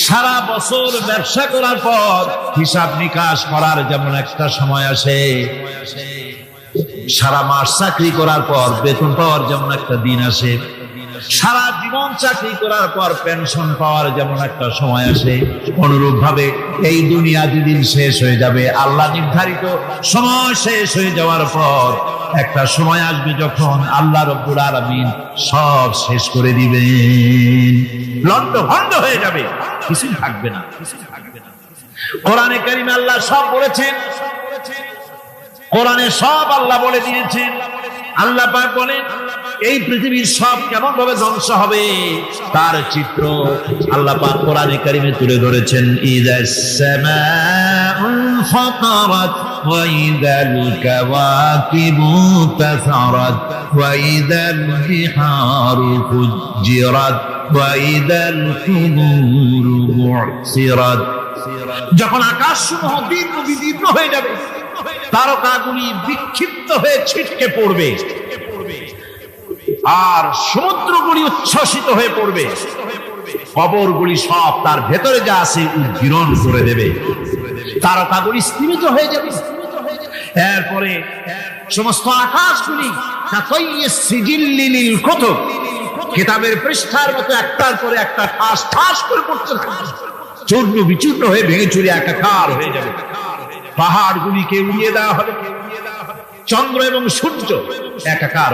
সারা বছর ব্যবসা করার পর হিসাব নিকাশ করার যেমন একটা সময় আসে, সারা মাস চাকরি করার পর বেতন পাওয়ার যেমন একটা দিন আসে, সারা জীবন চাকরি করার পর পেনশন পাওয়ার যেমন একটা সময় আসে, অনুরূপ ভাবে এই দুনিয়া দুদিন শেষ হয়ে যাবে। আল্লাহ নির্ধারিত সময় শেষ হয়ে যাওয়ার পর একটা সময় আসবে যখন আল্লাহ রব্বুল আলামিন সব শেষ করে দিবেন, লন্ডভন্ড হয়ে যাবে, কিছু থাকবে না। কোরআনে কারিমে আল্লাহ সব বলেছেন, কোরআনে সব আল্লাহ বলে দিয়েছেন। আল্লাহ পাক বলেন এই পৃথিবীর সব কেমন ভাবে ধ্বংস হবে তার চিত্র আল্লাহ পাক কোরআনে কারিমে তুলে ধরেছেন। ইযাস সামাউল ফাতারাত ওয়া ইযাল কাওয়াকিবু তাসারাত ওয়া ইযাল বিহারু ফুজ্জিরাত ওয়া ইযাল কুবুরু বু'সিরাত। যখন আকাশসমূহ দীর্ঘ বিদীর্ণ হয়ে যাবে, তারকাগুলি বিক্ষিপ্ত হয়ে ছিটকে পড়বে, আর সমুদ্রগুলি উচ্ছ্বসিত হয়ে পড়বে, কবরগুলি সব তার ভেতরে যা আছে উদ্গীরণ করে দেবে, তারকাগুলি স্থিমিত হয়ে যাবে। এরপরে সমস্ত আকাশগুলি কিতাবের পৃষ্ঠার মতো একটার পরে একটা ঠাস ঠাস করে পড়তে থাকবে, চূর্ণ বিচূর্ণ হয়ে ভেঙে চুরে একাকার হয়ে যাবে। পাহাড়গুলিকে উড়িয়ে দেওয়া হবে, চন্দ্র এবং সূর্য একাকার।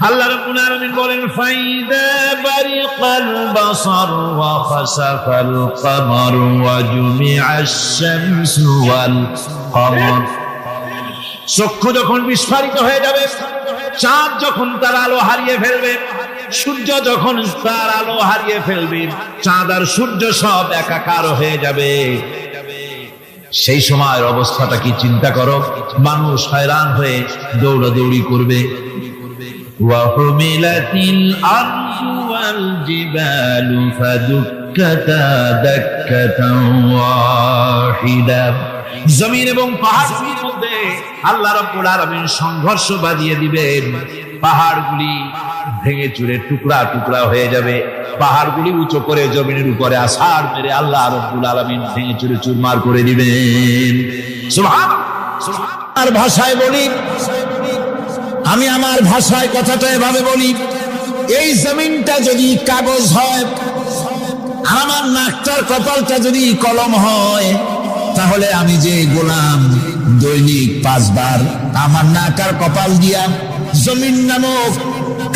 আল্লাহ রাব্বুল আলামিন বলেন ফাইদা বারিকাল বাসার ওয়া খাসাফাল কমার ওয়া জুমিআশ শামসু ওয়াল কমার। চক্ষু যখন বিস্ফারিত হয়ে যাবে, চাঁদ যখন তার আলো হারিয়ে ফেলবে, সূর্য যখন তার আলো হারিয়ে ফেলবে, চাঁদ আর সূর্য সব একাকার হয়ে যাবে, সেই সময়ের অবস্থাটা কি চিন্তা করো। মানুষ হয়রান হয়ে দৌড়াদৌড়ি করবে। ওয়াহুমিলাতিল আরদু ওয়াল জিবালু ফাদুক্কাতা দাক্কাতান ওয়াহিদা। জমিন এবং পাহাড়গুলির মধ্যে আল্লাহ রাব্বুল আলামিন সংঘর্ষ বাঁধিয়ে দিবেন, পাহাড়গুলি ভেঙে চুরে টুকরা টুকরা হয়ে যাবে, পাহাড়গুলি উঁচু করে জমিনের উপরে আছাড় মেরে আল্লাহ রাব্বুল আলামিন ভেঙে চুরে চুরমার করে দিবেন। সুবহানাল্লাহ। আর ভাষায় বলি, আমি আমার ভাষায় কথাটা এভাবে বলি, এই জমিনটা যদি কাগজ হয়, আমার নাকটার কপালটা যদি কলম হয়, তাহলে আমি যে গোলাম দৈনিক 5 বার আমার নাকার কপাল দিয়া জমিন নামক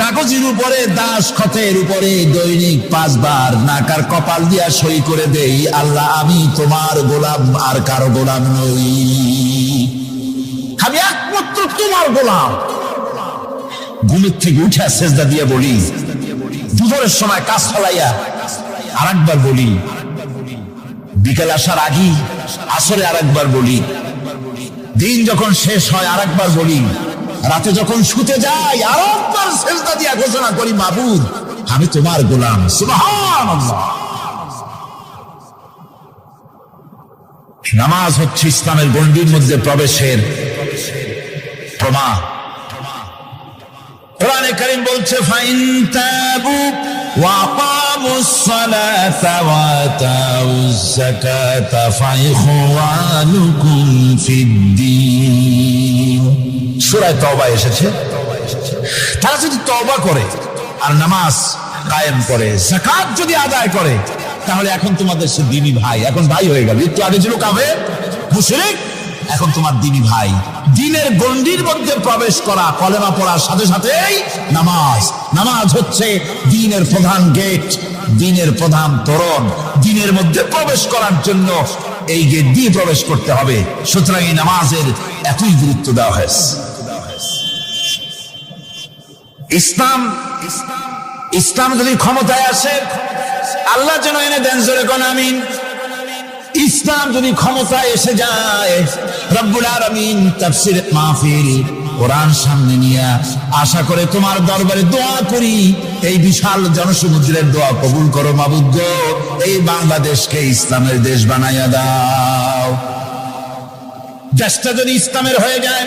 কাগজের উপরে দাস খতের উপরে দৈনিক 5 বার নাকার কপাল দিয়া সই করে দেই, আল্লাহ আমি তোমার গোলাম, আর কারো গোলাম নই, আমি একমাত্র তোমার গোলাম। ঘুমের থেকে উঠে সেজদা দিয়ে বলি, দুপুরের সময় কাজ ফলাইয়া আরেকবার বলি, বিকেল আসার আগে আসরে আরেকবার বলি, দিন যখন শেষ হয় আরেকবার বলি, রাতে যখন শুতে যাই আরেকবার সেজদা দিয়ে ঘোষণা করি, মাবুদ আমি তোমার গোলাম। সুবহানাল্লাহ। নামাজ হচ্ছে ইসলামের গণ্ডির মধ্যে প্রবেশের প্রমাণ। কোরআনে কারীম বলছে ফাইন তাবু ওয়া আকামুস সালাতা ওয়া আতাউজ যাকাতা ফাইখওয়ানুকুম ফিদ্দীন। সূরা তওবা এসেছে, তারা যদি তওবা করে আর নামাজ কায়েম করে, যাকাত যদি আদায় করে, তাহলে এখন তোমাদের সে দ্বীনি ভাই, এখন ভাই হয়ে গেল। একটু আগে ছিল কাফের মুশরিক, এখন তোমার দ্বীনি ভাই। দ্বীনের গণ্ডির মধ্যে প্রবেশ করা, কলেমা পড়ার সাথে সাথেই নামাজ। নামাজ হচ্ছে দ্বীনের প্রধান গেট, দ্বীনের প্রধান তোরণ। দ্বীনের মধ্যে প্রবেশ করার জন্য এই গেট দিয়ে প্রবেশ করতে হবে। সুতরাং এই নামাজের এতই গুরুত্ব দেওয়া হয়েছে। ইসলাম যদি ক্ষমতায় আসে, আল্লাহ যেন এনে দেন, জোরে কোন আমিন। ইসলাম যদি ক্ষমতায় এসে যায়, রব্বুল আলামিন তাফসীর মাহফিল কোরআন সামনে নিয়ে আশা করে তোমার দরবারে দোয়া করি, এই বিশাল জনসমুদ্রের দোয়া কবুল করো মাবুদ গো, এই বাংলাদেশকে ইসলামের দেশ বানাইয়া দাও। দেশটা যদি ইসলামের হয়ে যায়,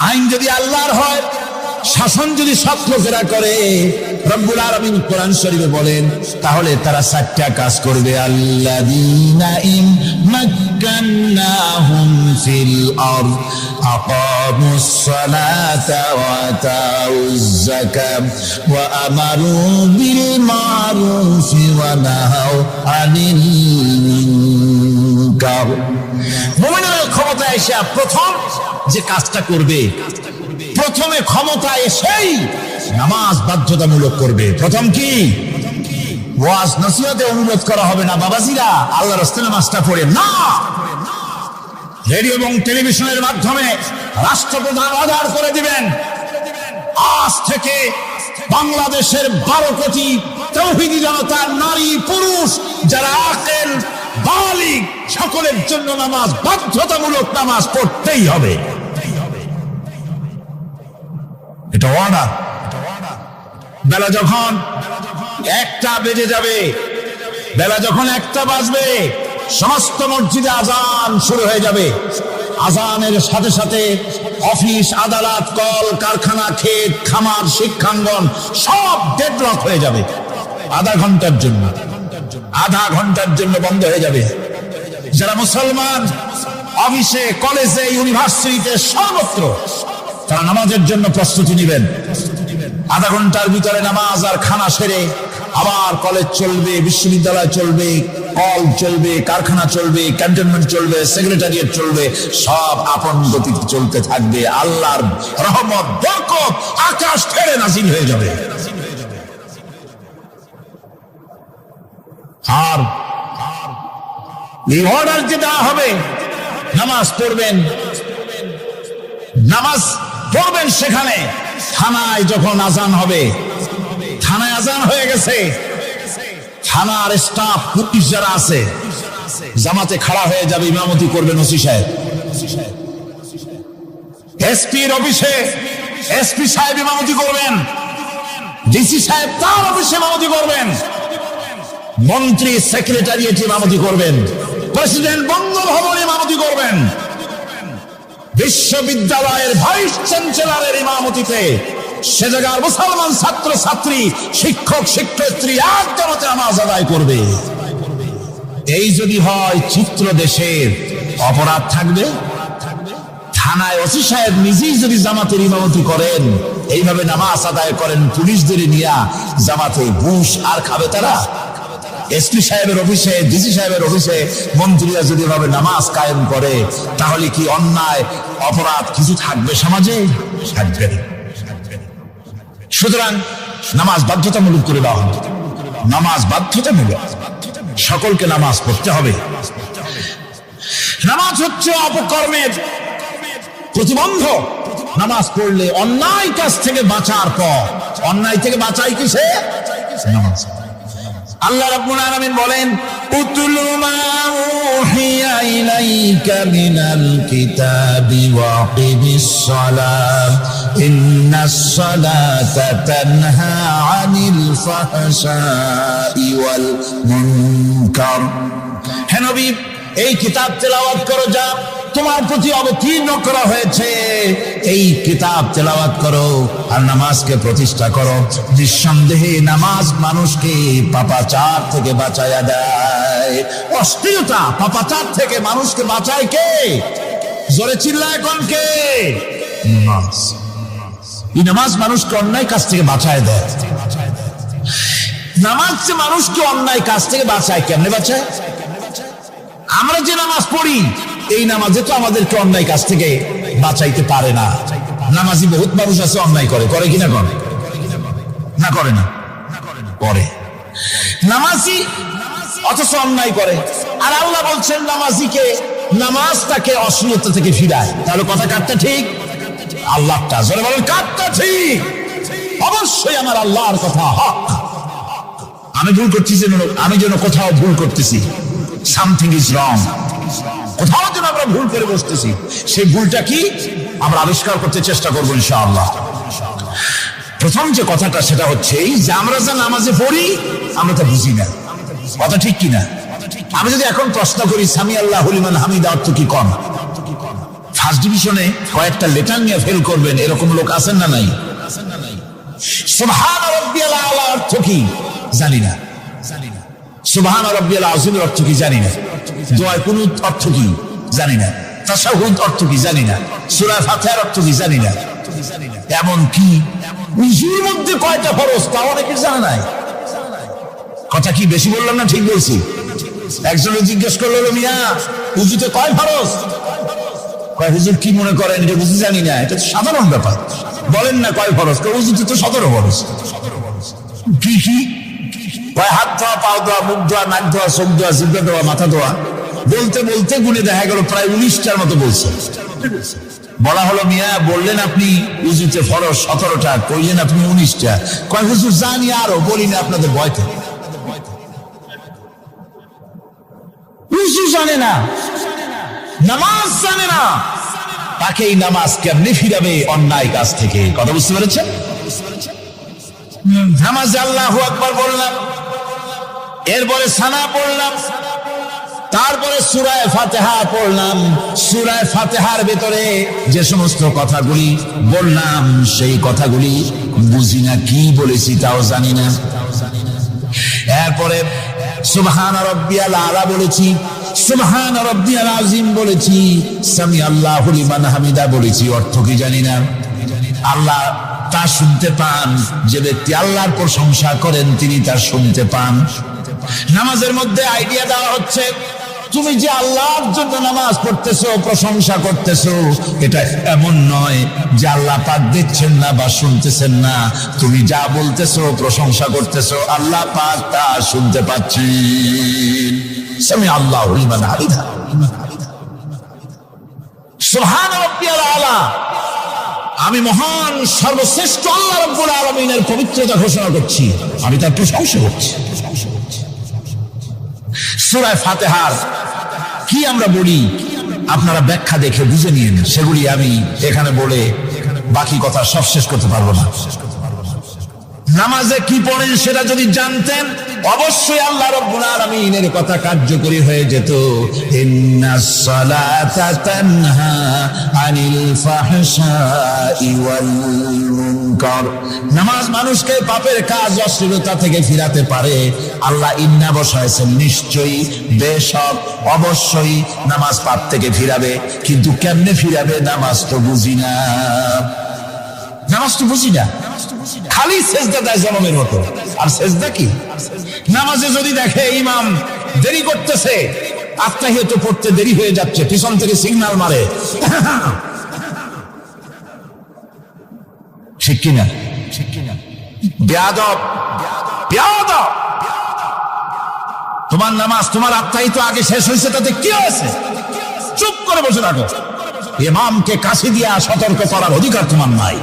আইন যদি আল্লাহর হয়, শাসন যদি সৎ লোকেরা করে, রব্বুল আলামিন কোরআন শরীফে বলেন, তাহলে তারা 4টা কাজ করবে। আল্লাযীনা ইন মাক্কান্নাহুম ফিল আরদ আকামুস সালাতা ওয়া আতাউজ যাকাত ওয়া আমারু বিল মারুফি ওয়া নাহাউ আনিল মুনকার। মুমিনের ক্ষমতা এসে প্রথম যে কাজটা করবে, প্রথমে ক্ষমতা এসেই নামাজ বাধ্যতামূলক করবে। প্রথম কি? ওয়াজ নসিহতে অনুরোধ করা হবে না, বাবাজিরা আল্লাহর রাস্তায় নামাজটা পড়েন না। রেডিও এবং টেলিভিশনের মাধ্যমে রাষ্ট্রপ্রধান অর্ডার করে দিবেন, আজ থেকে বাংলাদেশের 12 কোটি তাওহীদি জনতা, নারী পুরুষ যারা আকেল বালিগ, সকলের জন্য নামাজ বাধ্যতামূলক, নামাজ পড়তেই হবে। এটা অর্ডার। বেলা যখন 1টা বেজে যাবে, বেলা যখন 1টা বাজবে, সমস্ত মসজিদে আজান শুরু হয়ে যাবে। আজানের সাথে সাথে অফিস, আদালত, কল কারখানা, ক্ষেত খামার, শিক্ষাঙ্গন সব ডেডলক হয়ে যাবে। আধা ঘন্টার জন্য বন্ধ হয়ে যাবে। যারা মুসলমান অফিসে, কলেজে, ইউনিভার্সিটিতে, সর্বত্র তারা নামাজের জন্য প্রস্তুতি নেবেন। আধা ঘন্টার ভিতরে নামাজ আর খানা সেরে আবার কলেজ চলবে, বিশ্ববিদ্যালয় চলবে, কল চলবে, কারখানা চলবে, ক্যান্টনমেন্ট চলবে, সেক্রেটারিয়েট চলবে, সব আপন গতিতে চলতে থাকবে। আল্লাহর রহমত, বরকত আকাশ থেকে নাযিল হয়ে যাবে। আর এই অর্ডার যে দেওয়া হবে, নামাজ পড়বেন, নামাজ পড়বেন সেখানে। থানায় যখন আজান হবে, থানায় আজান হয়ে গেছে, থানার স্টাফ, পুলিশ যারা আছে জামাতে খাড়া হয়ে যাবে, ইমামতি করবেন ওসি সাহেব। এসপির অফিসে এসপি সাহেব ইমামতি করবেন, ডিসি সাহেব তার অফিসে ইমামতি করবেন, মন্ত্রী সেক্রেটারিয়েট ইমামতি করবেন, প্রেসিডেন্ট বঙ্গভবনে ইমামতি করবেন, বিশ্ববিদ্যালয়ের ভাইস চ্যান্সেলরের ইমামতিতে সে জায়গার মুসলমান ছাত্র ছাত্রী, শিক্ষক শিক্ষয়িত্রী এক জামাতে নামাজ আদায় করবে। এই যদি হয় চিত্র দেশের, অপরাধ থাকবে। থানায় ওসি সাহেব নিজেই যদি জামাতের ইমামতি করেন, এইভাবে নামাজ আদায় করেন পুলিশদের নিয়ে, জামাতে ঘুষ আর খাবে তারা? এসপি সাহেবের অফিসে, ডিসি সাহেবের অফিসে মন্ত্রীরা যদি ভাবে নামাজ কায়েম করে, তাহলে কি অন্যায় অপরাধ কিছু থাকবে সমাজে? থাকবে না। সুতরাং নামাজ বাধ্যতামূলক করে দেওয়া হবে। নামাজ বাধ্যতামূলক, সকলকে নামাজ পড়তে হবে। নামাজ হচ্ছে অপকর্মের প্রতিবন্ধক। নামাজ পড়লে অন্যায় কাজ থেকে বাঁচার পর, অন্যায় থেকে বাঁচাই কিসে? নামাজ। আল্লাহ রাব্বুল আলামিন বলেন, উতলু মা উহিয়া ইলাইকা মিনাল কিতাবি ওয়া আকিমিস সালাত ইন্নাস সালাতা তানহা আনিল ফাহশাই ওয়াল মুনকার। হে নবী, এই কিতাব তেলাওয়াত করো, যা তোমার প্রতি অবতীর্ণ করা হয়েছে, এই কিতাব তেলাওয়াত করো আর নামাজকে প্রতিষ্ঠা করো। নিঃসন্দেহে নামাজ মানুষকে পাপাচার থেকে বাঁচায়া দেয়। অশ্লীলতা, পাপাচার থেকে মানুষকে বাঁচায় কে? জোরে চিল্লায় কোন কে? নামাজ। এই নামাজ মানুষকে অন্যায় কাজ থেকে বাঁচায় দেয়। নামাজ যে মানুষকে অন্যায় কাজ থেকে বাঁচায়, কেমনে বাঁচায়? আমরা যে নামাজ পড়ি, এই নামাজে তো আমাদেরকে অন্যায় কাজ থেকে বাঁচাইতে পারে না। নামাজি বহুত মানুষ আছে অন্যায় করে, করে কিনা? করে না? করে না? করে। নামাজি অথচ অন্যায় করে। আর আল্লাহ বলছেন নামাজিকে, নামাজ তাকে অশ্লীলতা থেকে ফিরায়। তাহলে কথা কাটটা ঠিক? আল্লাহটা জোরে বলেন, কাটটা ঠিক? অবশ্যই আমার আল্লাহর কথা হক। আমি ভুল করতেছি, আমি যেন কোথাও ভুল করতেছি, সামথিং ইজ রং, কোথাও যেন আমরা ভুল করে বসতেছি, সেই ভুলটা কি আমরা আবিষ্কার করতে চেষ্টা করবো ইনশাআল্লাহ। প্রথম যে কথাটা সেটা হচ্ছে এই যে আমরা যা নামাজে পড়ি আমরা তা বুঝি না। কথা ঠিক কিনা? আমি যদি এখন প্রশ্ন করি সামি আল্লাহু লিমান হামিদা অর্থ কি, কম ফার্স্ট ডিভিশনে কয়েকটা লেটার নিয়ে ফেল করবেন, এরকম লোক আছেন না নাই? সুবহান রাব্বিয়াল আলা অর্থ কি জানি না, সুবহান রাব্বিয়াল আযীমের অর্থ কি জানি না, দোয়ায়ে কুনুত অর্থ কি জানি না, তাশাহুদ অর্থ কি জানি না, সূরা ফাতিহার অর্থ কি জানি না। এমন কি উযুর মধ্যে কয়টা ফরজ তা অনেকে জানে নাই। কথা কি বেশি বললাম না ঠিক বলছি? একজন জিজ্ঞেস করলো, মিয়া উযুতে কয় ফরজ? কয় হুজুর কি মনে করেন এটা বুঝি জানি না, এটা তো সাধারণ ব্যাপার, বলেন না কয় ফরজ? উযুতে তো 17 ফরজ। কি কি? কয় হাত ধোয়া, পাও ধোয়া, মুখ ধোয়া, নাক ধোয়া, চোখ ধোয়া, জিহ্বা ধোয়া, মাথা ধোয়া। বলতে বলতে গুণে দেখা গেল প্রায় 19টার মতো বলছে। বলা হলো, মিয়া বললেন আপনি উযুতে ফরজ 17টা, কইলেন আপনি 19টা। কয় হুজুর জানি আরো, বলি না আপনাদের ভয় থেকে। উযু জানে না, নামাজ জানে না, তাকে এই নামাজ কেমনে ফিরাবে অন্যায় কাজ থেকে? কথা বুঝতে পেরেছেন? নামাজে আল্লাহু আকবার বললাম, এরপরে সানা পড়লাম, তারপরে সূরা ফাতিহা পড়লাম। সূরা ফাতিহার ভিতরে যে সমস্ত কথাগুলি বললাম সেই কথাগুলি বুঝি না, কি বলেছি তাও জানি না। এরপরে সুবহান রাব্বিয়াল আলা বলেছি, সুবহান রাব্বিয়াল আযীম বলেছি, সামি আল্লাহু লিমান হামিদা বলেছি, অর্থ কি জানি না। আল্লাহ তা শুনতে পান, যে ব্যক্তি আল্লাহর প্রশংসা করেন তিনি তা শুনতে পান। নামাজের মধ্যে আইডিয়া দেওয়া হচ্ছে, তুমি যে আল্লাহর জন্য নামাজ পড়তেছো, প্রশংসা করতেছো, এটা এমন নয় যে আল্লাহ পাক দেখছেন না বা শুনতেছেন না। তুমি যা বলতেছো, প্রশংসা করতেছো, আল্লাহ পাক তা শুনতে পাচ্ছেন। সামি আল্লাহু লিমান হামিদা, সুবহান রাব্বিয়াল আলা। আমি মহান সর্বশ্রেষ্ঠ আল্লাহ রাব্বুল আলামিনের পবিত্রতা ঘোষণা করছি, আমি তার প্রশংসা করছি। সূরা ফাতিহার কি আমরা বলি আপনারা ব্যাখ্যা দেখে বুঝে নিন, সেগুলি আমি এখানে বলে বাকি কথা সব শেষ করতে পারবো না। নামাজে কি পড়েন সেটা যদি জানতেন, অবশ্যই আল্লাহ রাব্বুল আলামিনের কথা কার্যকরী হয়ে যেত। ইন্নাস সালাতা তানহা আনিল ফাহশাই ওয়াল মুনকার। নামাজ মানুষকে পাপের কাজ, অশ্লীলতা থেকে ফিরাতে পারে। আল্লাহ ইন্না বসাইছেন, নিশ্চয়ই, বেশক, অবশ্যই নামাজ পাপ থেকে ফিরাবে। কিন্তু কেমনে ফিরাবে নামাজ তো বুঝি না, নামাজ তো বুঝি না। খালি সেজদা দেয় জনমের মতো। আর সেজদা কি? নামাজে যদি দেখে ইমাম দেরি করতেছে, আত্তাহিয়াত পড়তে দেরি হয়ে যাচ্ছে, পিছন থেকে সিগন্যাল মারে, ঠিক কিনা? বেয়াদব, বেয়াদব। তোমার নামাজ, তোমার আত্তাহিয়াত আগে শেষ হয়েছে, তাতে কি হয়েছে? চুপ করে বসে থাকো। ইমামকে কাশি দিয়া সতর্ক করার অধিকার তোমার নাই।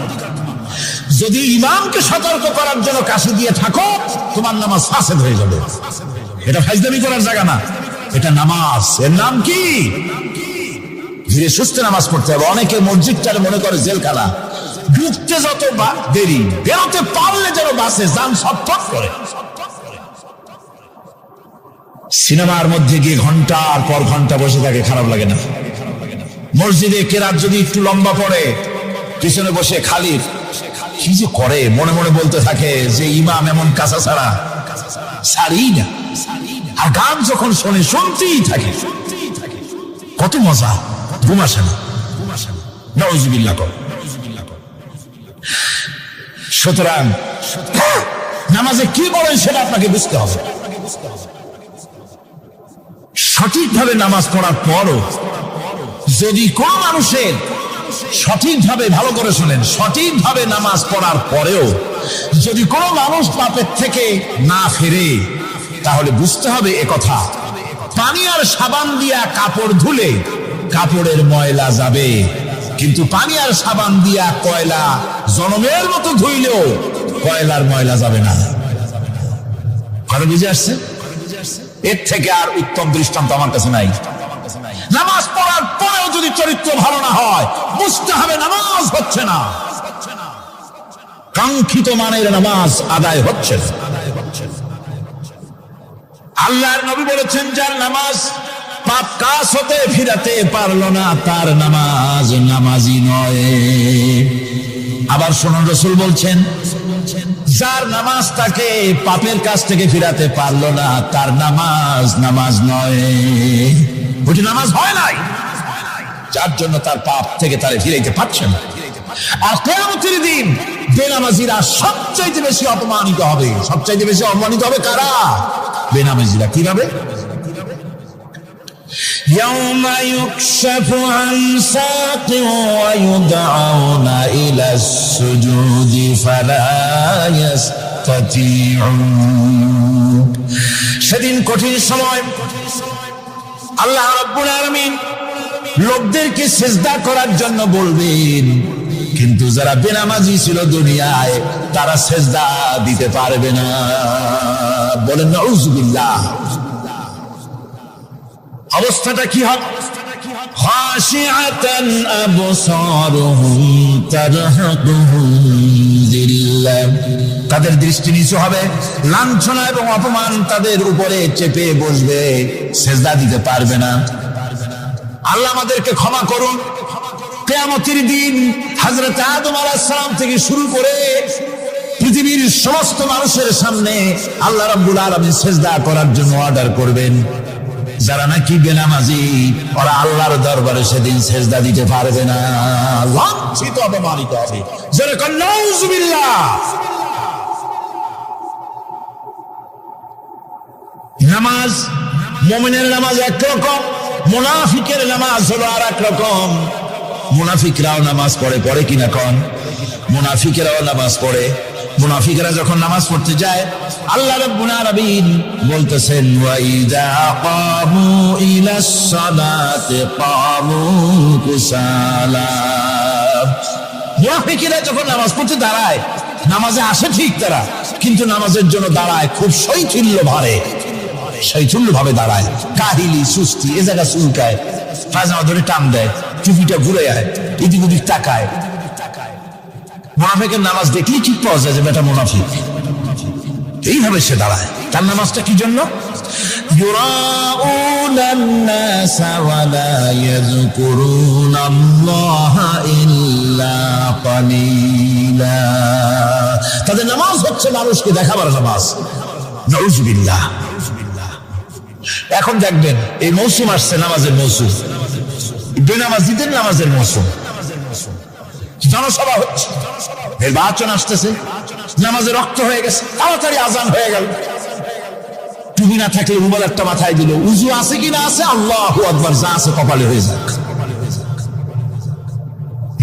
যদি ইমামকে সতর্ক করার জন্য কাশি দিয়ে থাকো, তোমার নামাজ ফাসেদ হয়ে যাবে। এটা ফাজলামি করার জায়গা না, এটা নামাজ। এর নাম কি? ধীরে সুস্থে নামাজ পড়তে হবে। অনেকে মসজিদটারে মনে করে জেলখানা, ঢুকতে যত দেরি, বেরোতে পারলে যেন বাসে যান ছটফট করে। সিনেমার মধ্যে গিয়ে ঘন্টার পর ঘন্টা বসে থাকে, খারাপ লাগে না? মসজিদে কেরাত যদি একটু লম্বা পড়ে, পিছনে বসে খালি কি যে করে, মনে মনে বলতে থাকে যে ইমাম এমন কাঁচা ছাড়া ছাড়ি না। আর গান যখন শোনে, শুনতেই থাকে, কত মজা, ঘুম আসে না। নাউযুবিল্লাহ। সুতরাং নামাজে কি বলেন সেটা আপনাকে বুঝতে হবে। সঠিকভাবে নামাজ পড়ার পরও যদি কোন মানুষের সঠিকভাবে, ভালো করে শোনেন, সঠিকভাবে নামাজ পড়ার পরেও যদি কোনো মানুষ পাপের থেকে না ফেরে, তাহলে বুঝতে হবে একথা, পানি আর সাবান দিয়া কাপড় ধুলে কাপড়ের ময়লা যাবে, কিন্তু পানি আর সাবান দিয়া কয়লা জনমের মতো ধুইলেও কয়লার ময়লা যাবে না। কথা বুঝে আসছে? এর থেকে আর উত্তম দৃষ্টান্ত আমার কাছে নাই। নামাজ পড়ার পরেও যদি চরিত্র ভালো না হয়, বুঝতে হবে নামাজ হচ্ছে না, কাঙ্ক্ষিত মানের নামাজ আদায় হচ্ছে না। আল্লাহর নবী বলেছেন, যার নামাজ পাপ কাজ হতে ফিরাতে পারলো না, তার নামাজ নামাজি নয়। আবার শুনুন, রাসূল বলছেন, যার নামাজ তাকে পাপের কাছ থেকে ফিরাতে পারলো না, তার নামাজ নামাজ নয়, ওটি নামাজ হয় নাই, যার জন্য তার পাপ থেকে তারে ফিরাইতে পারছে না। আর কিয়ামতের দিন বেনামাজিরা সবচাইতে বেশি অপমানিত হবে। সবচাইতে বেশি অপমানিত হবে কারা? বেনামাজিরা। কিভাবে? يوم يكشف عن ساق ويدعون إلى السجود فلا يستطيعون। সেদিন কঠিন সময় আল্লাহ রাব্বুল আলামিন লোকদেরকে সিজদা করার জন্য বলবেন, কিন্তু যারা বেনামাজি ছিল দুনিয়ায় তারা সিজদা দিতে পারবে না। বলেন নাউযুবিল্লাহ। অবস্থাটা কি হবে? খাশিআতান আবসারুহুম তারহাকুহুম যিল্লাহ, তাদের দৃষ্টি নিচু হবে, লাঞ্ছনা এবং অপমান তাদের উপরে চেপে বসবে, সিজদা দিতে পারবে না। আল্লাহ আমাদেরকে ক্ষমা করুন। কিয়ামতের দিন হযরত আদম আলাইহিস সালাম থেকে শুরু করে পৃথিবীর সমস্ত মানুষের সামনে আল্লাহ রাব্বুল আলামিন সিজদা করার জন্য অর্ডার করবেন। যারা নাকি বেনামাজি ওরা আল্লাহর দরবারে সেদিন সিজদা দিতে পারবে না, লাঞ্ছিত অপমানিত হবে। যারা কন নাউযুবিল্লাহ। নামাজ, মুমিনের নামাজ একরকম, মুনাফিকের নামাজ হলো আর এক রকম। মুনাফিকরাও নামাজ পড়ে, পড়ে কিনা কন? মুনাফিকেরাও নামাজ পড়ে। মুনাফিকরা যখন নামাজ পড়তে যায় আল্লাহ রাব্বুল আলামিন বলতেছেন ওয়াইদা কামু ইলাস সালাতি কামু কুসালা। মুনাফিকরা যখন নামাজ পড়তে দাঁড়ায়, নামাজে আসে ঠিক তারা, কিন্তু নামাজের জন্য দাঁড়ায় খুব শৈথিল্য ভাবে, শৈথিল্য ভাবে দাঁড়ায়, কাহিলি সুস্তি, এ জায়গা চুলকায়, পায়জামা ধরে টান দেয়, টুপিটা ঘুরে যায়, এদিক ওদিক তাকায়। মুনাফিকের নামাজ দেখলেই ঠিক পাওয়া যায় যে বেটা মুনাফিক। এইভাবে সে দাঁড়ায়। তার নামাজটা কি জন্য? ইউরাউনান নাসা ওয়া লা ইয়াযকুরুনাল্লাহা ইল্লা কালিলা। তাদের নামাজ হচ্ছে মানুষকে দেখাবার নামাজ। নাউযুবিল্লাহ। এখন দেখবেন এই মৌসুম আসছে, নামাজের মৌসুম, বেনামাজিদের নামাজের মৌসুম। জনসভা হচ্ছে, নির্বাচন আসতেছে, নামাজে রক্ত হয়ে গেছে, তাড়াতাড়ি আজান হয়ে গেল। টুপি না থাকলে রুমাল একটা মাথায় দিল, উজু আছে কিনা আছে, আল্লাহু আকবার, যা আছে কপালে হয়ে যাক।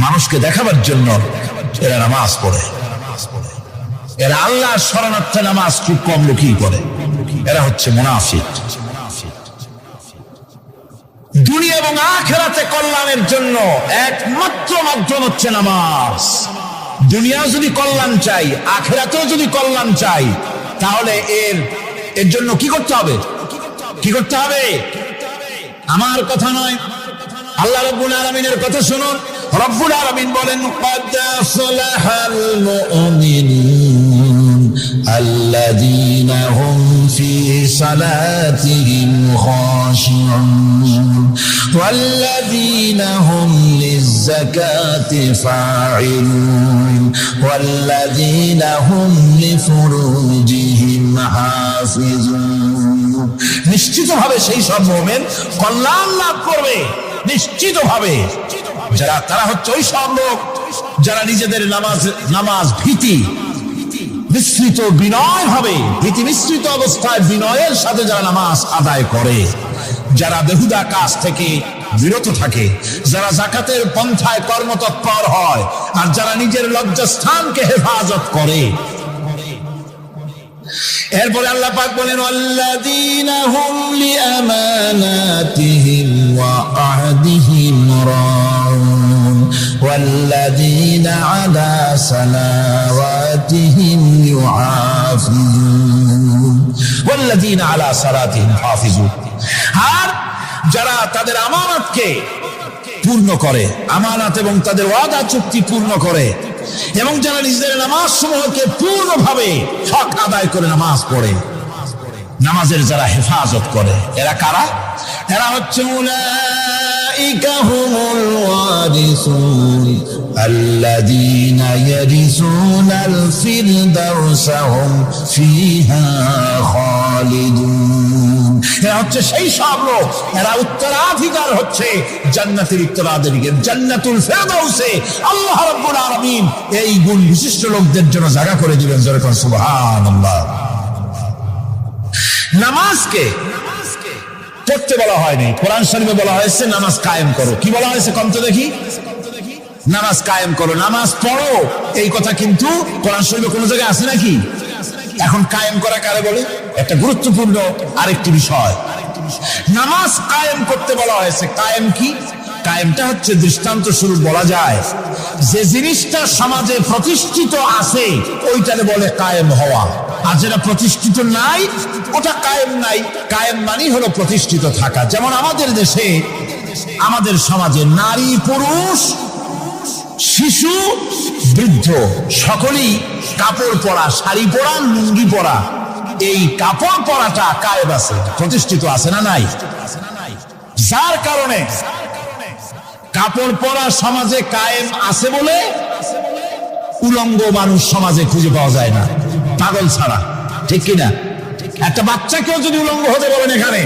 মানুষকে দেখাবার জন্য এরা নামাজ পড়ে। এরা আল্লাহর শরণার্থে নামাজ খুব কম লোকই পড়ে। এরা হচ্ছে মুনাফিক। দুনিয়া এবং আখিরাতে কল্যাণের জন্য একমাত্র মাধ্যম হচ্ছে নামাজ। দুনিয়া যদি কল্যাণ চাই, আখিরাতেও যদি কল্যাণ চাই, তাহলে এর জন্য কি করতে হবে? কি করতে হবে? আমার কথা নয়, আল্লাহ রাব্বুল আলামিনের কথা শুনুন। রব্বুল আলামিন বলেন ক্বাদ আফলাহাল মুমিনুন আল্লাযীনা হুম ফি সালাতিহিম খাশিউন ওয়াল্লাযীনা হুম লিয-যাকাতি ফাঈলুন ওয়াল্লাযীনা হুম লিফুরুজিহিম হাফিজুন। নিশ্চিতভাবে সেই সব মুমিন কল্যাণ লাভ করবে, নিশ্চিতভাবে। যারা তারা হচ্ছে ওই সব লোক যারা নিজেদের নামাজ ভীতি মিশ্রিত বিনয় ভাবে, ভীতি মিশ্রিত অবস্থায় বিনয়ের সাথে যারা নামাজ আদায় করে, যারা বেহুদা কাজ থেকে বিরত থাকে, যারা যাকাতের পন্থায় কর্মতৎপর হয়, আর যারা নিজের লজ্জাস্থানকে হেফাজত করে। এরপরে আল্লাহ পাক বলেন আল্লাযীনা হুম লিআমানাতিহিম ওয়া আহদিহিম রাউন ওয়াল্লাযীনা আলা সালাওয়াতিহিম ইউহাফিজুন ওয়াল্লাযীনা আলা সালাতিহিম হাফিজুন। আর যারা তাদের আমানতকে পূর্ণ করে, আমানত এবং তাদের ওয়াদা চুক্তি পূর্ণ করে, এবং যারা নিজেদের নামাজ সমূহকে পূর্ণভাবে হক আদায় করে নামাজ পড়ে, নামাজের যারা হেফাজত করে এরা কারা? এরা হচ্ছে উলাইকা হুমুল ওয়ারিসুন আল্লাযীনা ইয়ারিসুনাল ফিরদাউসা হুম ফিহা খালিদুন। এরা হচ্ছে সেই সব লোক, এরা উত্তরাধিকার হচ্ছে জান্নাতের উত্তরাধিকার, জান্নাতুল ফিরদাউসে আল্লাহ রাব্বুল আলামিন এই গুণ বিশিষ্ট লোকদের জন্য জায়গা করে দিবেন। জোরে কোন সুবহানাল্লাহ। নামাজকে পড়তে বলা হয়নি, কোরআন শরীফে বলা হয়েছে নামাজ কায়েম করো। কি বলা হয়েছে কম তো দেখি? নামাজ কায়েম করো, নামাজ পড়ো, এই কথা কিন্তু কোরআন শরীফে কোনো জায়গায় আছে নাকি? এখন কায়েম করা কারে বলে? একটা গুরুত্বপূর্ণ আরেকটি বিষয়, নামাজ কায়েম করতে বলা হয়েছে। কায়েম কি? কায়েমটা হচ্ছে দৃষ্টান্ত স্বরূপ বলা যায় যে জিনিসটা সমাজে প্রতিষ্ঠিত আছে ওইটারে বলে কায়েম হওয়া, আর যেটা প্রতিষ্ঠিত নাই ওটা কায়েম নাই। কায়েম মানে হলো প্রতিষ্ঠিত থাকা। যেমন আমাদের দেশে, আমাদের সমাজে নারী পুরুষ শিশু বৃদ্ধ সকলেই কাপড় পরা, শাড়ি পরা, লুঙ্গি পরা, এই কাপড় পরাটা কায়েম আছে, প্রতিষ্ঠিত আছে না নাই? যার কারণে কাপড় পরা সমাজে কায়েম আছে বলে উলঙ্গ মানুষ সমাজে খুঁজে পাওয়া যায় না, পাগল ছাড়া, ঠিক কিনা? একটা বাচ্চাকেও যদি উলঙ্গ হতে বলেন এখানে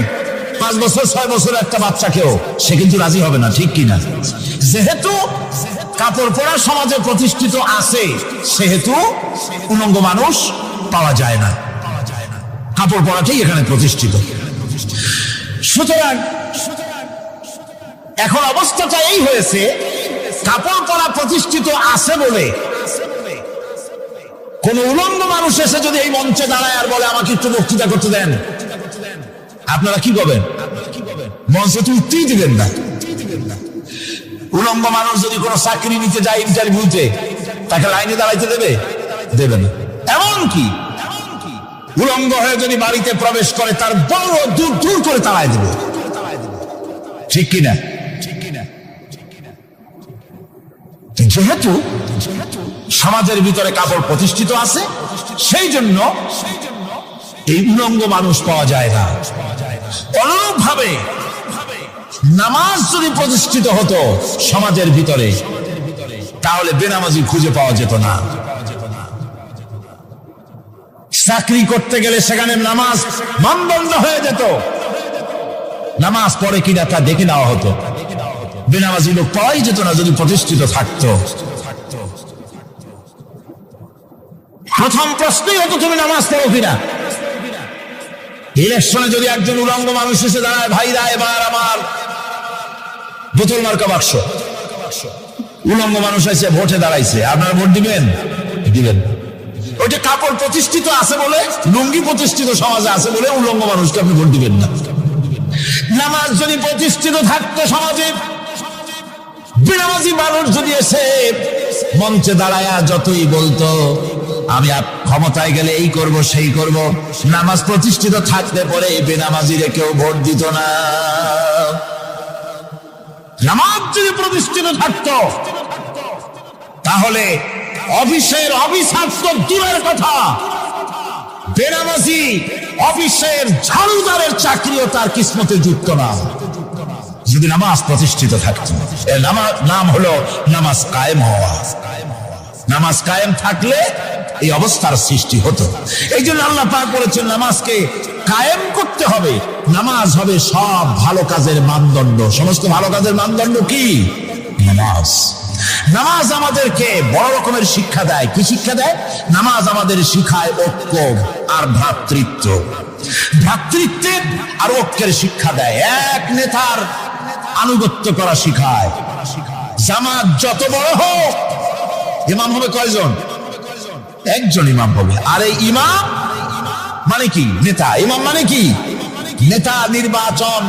5 বছর 6 বছর একটা বাচ্চাকেও, সে কিন্তু রাজি হবে না, ঠিক কিনা? যেহেতু কাপড় পরা সমাজে প্রতিষ্ঠিত আছে সেহেতু উলঙ্গ মানুষ পাওয়া যায় না, কাপড় পরাটাই এখানে প্রতিষ্ঠিত। সুতরাং এখন অবস্থাটা এই হয়েছে, কাপড় পরা প্রতিষ্ঠিত আছে বলে কোন উলঙ্গ মানুষ এসে যদি এই মঞ্চে দাঁড়ায় আর বলে আমাকে একটু বক্তৃতা করতে দেন, আপনারা কি করবেন? মঞ্চে তো উঠতেই দিবেন না। উলঙ্গ মানুষ যদি কোনো চাকরি নিতে যায় ইন্টারভিউতে, তাকে লাইনে দাঁড়াইতে দেবে? দেবে না। এমনকি উলঙ্গ হয়ে যদি বাড়িতে প্রবেশ করে তার বড় দূর দূর করে তাড়াই দেবে, ঠিক কিনা? যেহেতু সমাজের ভিতরে কাপড় প্রতিষ্ঠিত আছে সেই জন্য এই উলঙ্গ মানুষ পাওয়া যায় না। অনুরূপভাবে নামাজ যদি প্রতিষ্ঠিত হতো সমাজের ভিতরে তাহলে বেনামাজি খুঁজে পাওয়া যেত না। চাকরি করতে গেলে সেখানে নামাজ মানদণ্ড হয়ে যেত, নামাজ পড়ে কিনা তা দেখে নেওয়া হতো, বেনামাজি লোক পাওয়াই যেত না যদি প্রতিষ্ঠিত থাকতো। প্রথম প্রশ্নই হতো তুমি নামাজ পড়ো কিনা। ইলেকশনে যদি একজন উলঙ্গ মানুষ এসে দাঁড়ায়, ভাইরা এবার আমার বোতল মার্কা বাক্স, উলঙ্গ মানুষ এসে ভোটে দাঁড়াইছে, আপনারা ভোট দিবেন? দিবেন। ওইটা কাপড় প্রতিষ্ঠিত আছে বলে, লুঙ্গি প্রতিষ্ঠিত সমাজে আছে বলে উলঙ্গ মানুষকে আপনি ভোট দিবেন না। নামাজ যদি প্রতিষ্ঠিত থাকতো সমাজে, বেনামাজি মানুষ যদি এসে মঞ্চে দাঁড়ায় যতই বলতো আমি ক্ষমতায় গেলে এই করব সেই করব, নামাজ প্রতিষ্ঠিত থাকতে পরে বেনামাজিরে কেউ ভোট দিত না। নামাজ যদি প্রতিষ্ঠিত থাকতো তাহলে অফিসের অফিসার তো দূরের কথা, বেনামাজি অফিসের ঝাড়ুদারের চাকরিও তার কিসমতে যুক্ত না যদি নামাজ প্রতিষ্ঠিত থাকতো। এর নাম হলো নামাজ কায়েম হওয়া। নামাজ কায়েম থাকলে এই অবস্থার সৃষ্টি হতো। এই জন্য আল্লাহ পাক বলেছেন নামাজকে কায়েম করতে হবে। নামাজ হবে সব ভালো কাজের মানদণ্ড। সমস্ত ভালো কাজের মানদণ্ড কি? নামাজ। নামাজ আমাদেরকে বড় রকমের শিক্ষা দেয়। কি শিক্ষা দেয়? নামাজ আমাদের শিখায় ঐক্য আর ভ্রাতৃত্ব। ভ্রাতৃত্বের আর ঐক্যের শিক্ষা দেয়। এক নেতার আনুগত্য করা শিখায়। জামাত যত বড় হোক, ইমাম হবে কয়জন? একজন ইমাম হবে। আর এই ইমাম মানে কি? নেতা। ইমাম মানে কি? নেতা নির্বাচন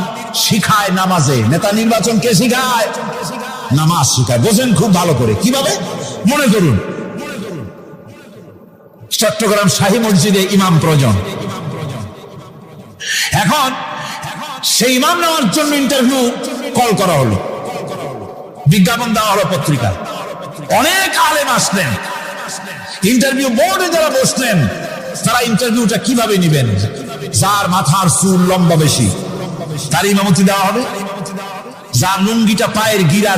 শিখায় নামাজে। নেতা নির্বাচন কে শিখায়? নামাজ শিখায়। বোঝেন খুব ভালো করে। কিভাবে? মনে করুন চট্টগ্রাম শাহী মসজিদে ইমাম প্রয়োজন। এখন সেই ইমাম নেওয়ার জন্য ইন্টারভিউ কল করা হলো, বিজ্ঞাপন দেওয়া হলো পত্রিকায়। অনেক আলেম আসলেন। ইন্টারভিউ বোর্ডে যারা বসলেন তারা ইন্টারভিউটা কিভাবে নিবেন যার মাথার চুল লম্বা বেশি তার ইমামতি দেওয়া হবে, যার লুঙ্গিটা পায়ের গিরা